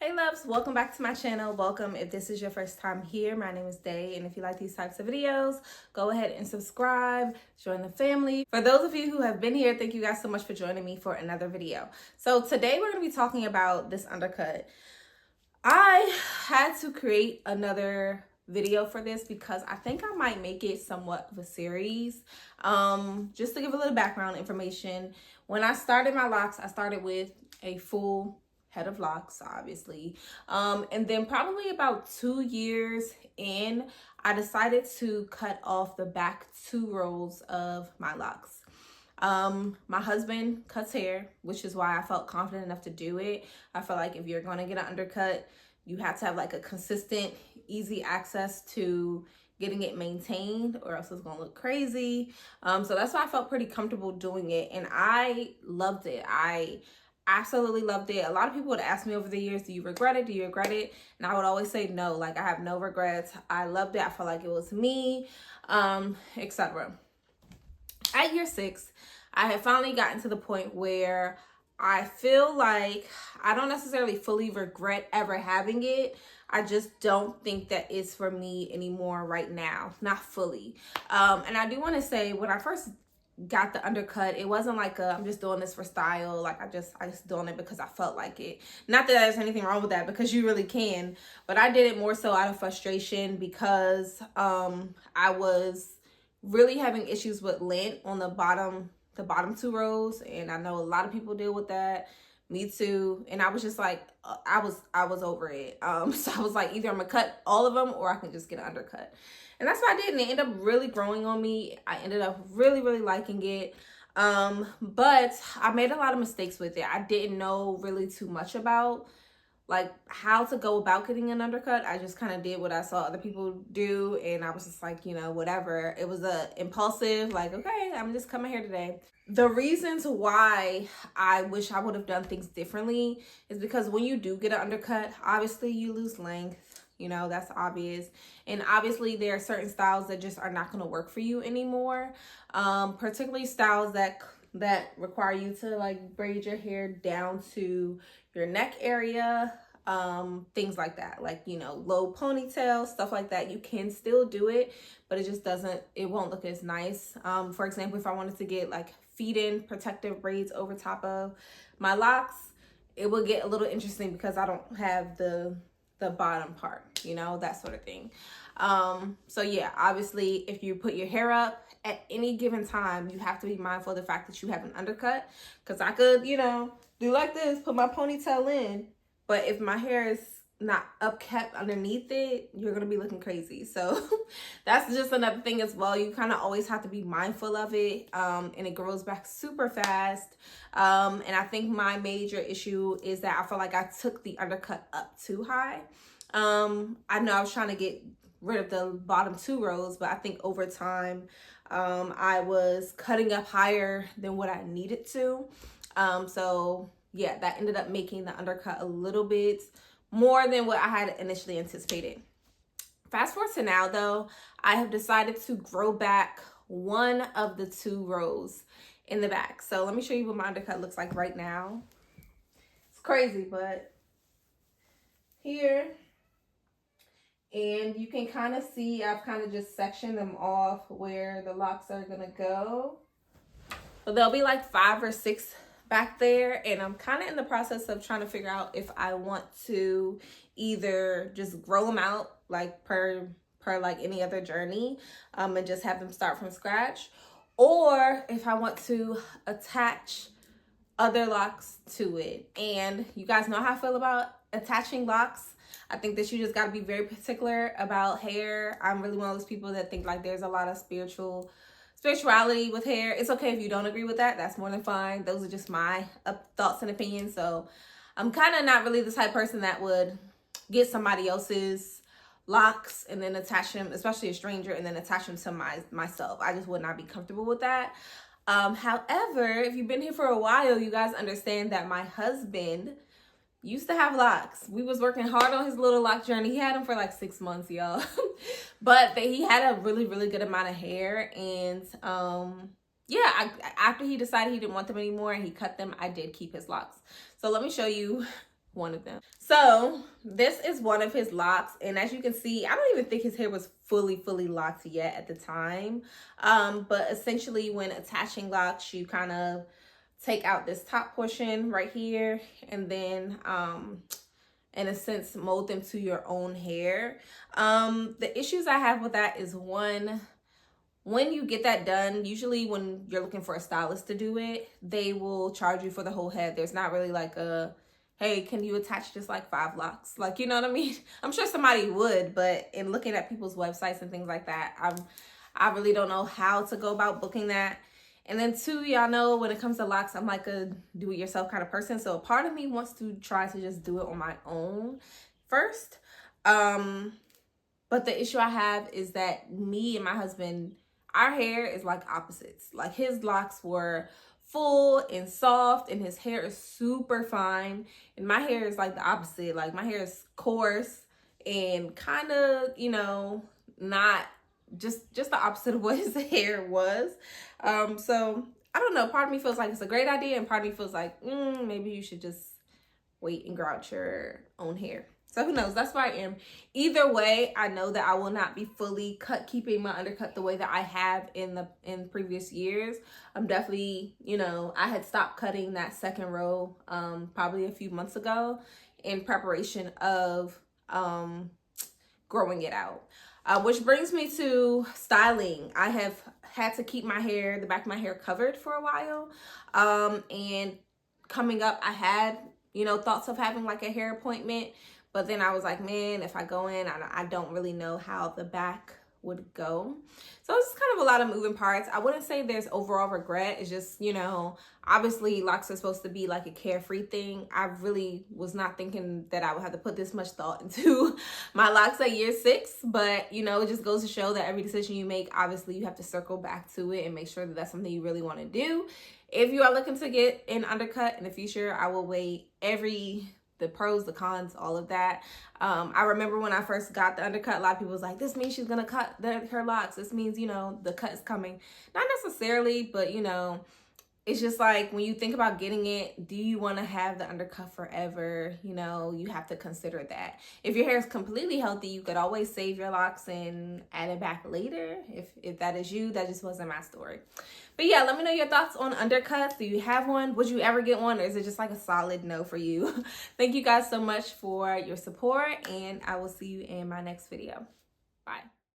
Hey loves, welcome back to my channel. Welcome if this is your first time here. My name is Day, and if you like these types of videos, go ahead and subscribe, join the family. For those of you who have been here, thank you guys so much for joining me for another video. So today we're going to be talking about this undercut. I had to create another video for this because I think I might make it somewhat of a series. Just to give a little background information, when I started my locks, I started with a full head of locks, obviously. And then probably about 2 years in, I decided to cut off the back 2 rows of my locks. My husband cuts hair, which is why I felt confident enough to do it. I feel like if you're going to get an undercut, you have to have like a consistent, easy access to getting it maintained, or else it's gonna look crazy. So that's why I felt pretty comfortable doing it, and I loved it. I absolutely loved it. A lot of people would ask me over the years, do you regret it? Do you regret it? And I would always say no. Like, I have no regrets. I loved it. I felt like it was me, etc. At year 6, I had finally gotten to the point where I feel like I don't necessarily fully regret ever having it. I just don't think that it's for me anymore right now, not fully. And I do want to say, when I first got the undercut, it wasn't like I'm just doing this for style. Like I just doing it because I felt like it. Not that there's anything wrong with that, because you really can, but I did it more so out of frustration because I was really having issues with lint on the bottom 2 rows, and I know a lot of people deal with that. Me too. And I was just like, I was over it. So I was like, either I'm gonna cut all of them or I can just get an undercut. And that's what I did, and it ended up really growing on me. I ended up really liking it. But I made a lot of mistakes with it. I didn't know really too much about like how to go about getting an undercut. I just kind of did what I saw other people do, and I was just like, whatever. It was a impulsive, like, okay, I'm just coming here today. The reasons why I wish I would have done things differently is because when you do get an undercut, obviously you lose length. That's obvious. And obviously there are certain styles that just are not going to work for you anymore. Particularly styles that require you to like braid your hair down to your neck area, things like that, like low ponytail, stuff like that. You can still do it, but it won't look as nice. For example, if I wanted to get like feed-in protective braids over top of my locks, it would get a little interesting because I don't have the bottom part, that sort of thing. So yeah, obviously if you put your hair up at any given time, you have to be mindful of the fact that you have an undercut, because I could, do like this, put my ponytail in, but if my hair is not upkept underneath it, you're gonna be looking crazy. So that's just another thing as well. You kind of always have to be mindful of it, and it grows back super fast. And I think my major issue is that I feel like I took the undercut up too high. I know I was trying to get rid of the bottom 2 rows, but I think over time I was cutting up higher than what I needed to. So yeah, that ended up making the undercut a little bit more than what I had initially anticipated. Fast forward to now though, I have decided to grow back one of the 2 rows in the back. So let me show you what my undercut looks like right now. It's crazy, but here, and you can kind of see I've kind of just sectioned them off where the locks are gonna go. But there'll be like 5 or 6 back there, and I'm kind of in the process of trying to figure out if I want to either just grow them out like per like any other journey, and just have them start from scratch, or if I want to attach other locks to it. And you guys know how I feel about attaching locks. I think that you just got to be very particular about hair. I'm really one of those people that think like there's a lot of spirituality with hair. It's okay if you don't agree with that. That's more than fine. Those are just my thoughts and opinions. So I'm kind of not really the type of person that would get somebody else's locks and then attach them, especially a stranger, and then attach them to myself. I just would not be comfortable with that. However, if you've been here for a while, you guys understand that my husband used to have locks. We was working hard on his little lock journey. He had them for like 6 months, y'all. But he had a really good amount of hair. And after he decided he didn't want them anymore and he cut them, I did keep his locks. So let me show you one of them. So this is one of his locks, and as you can see, I don't even think his hair was fully locked yet at the time. But essentially when attaching locks, you kind of take out this top portion right here, and then in a sense mold them to your own hair. The issues I have with that is, one, when you get that done, usually when you're looking for a stylist to do it, they will charge you for the whole head. There's not really like a, hey, can you attach just like 5 locks? Like, you know what I mean? I'm sure somebody would, but in looking at people's websites and things like that, I really don't know how to go about booking that. And then 2, y'all know when it comes to locks, I'm like a do-it-yourself kind of person. So a part of me wants to try to just do it on my own first. But the issue I have is that me and my husband, our hair is like opposites. Like his locks were full and soft, and his hair is super fine, and my hair is like the opposite. Like my hair is coarse and kind of, you know, not just the opposite of what his hair was. So I don't know, part of me feels like it's a great idea, and part of me feels like maybe you should just wait and grow out your own hair. So who knows? That's where I am. Either way, I know that I will not be fully keeping my undercut the way that I have in previous years. I'm definitely, you know, I had stopped cutting that second row probably a few months ago in preparation of growing it out. Which brings me to styling. I have had to keep my hair, the back of my hair, covered for a while. And coming up, I had, you know, thoughts of having like a hair appointment. But then I was like, man, if I go in, I don't really know how the back would go. So it's kind of a lot of moving parts. I wouldn't say there's overall regret. It's just, you know, obviously locks are supposed to be like a carefree thing. I really was not thinking that I would have to put this much thought into my locks at year 6. But, you know, it just goes to show that every decision you make, obviously you have to circle back to it and make sure that that's something you really want to do. If you are looking to get an undercut in the future, I will weigh the pros, the cons, all of that. I remember when I first got the undercut, a lot of people was like, this means she's gonna cut her locks. This means, you know, the cut is coming. Not necessarily, but, you know, it's just like when you think about getting it, do you want to have the undercut forever? You know, you have to consider that. If your hair is completely healthy, you could always save your locks and add it back later. If that is you, that just wasn't my story. But yeah, let me know your thoughts on undercuts. Do you have one? Would you ever get one? Or is it just like a solid no for you? Thank you guys so much for your support, and I will see you in my next video. Bye.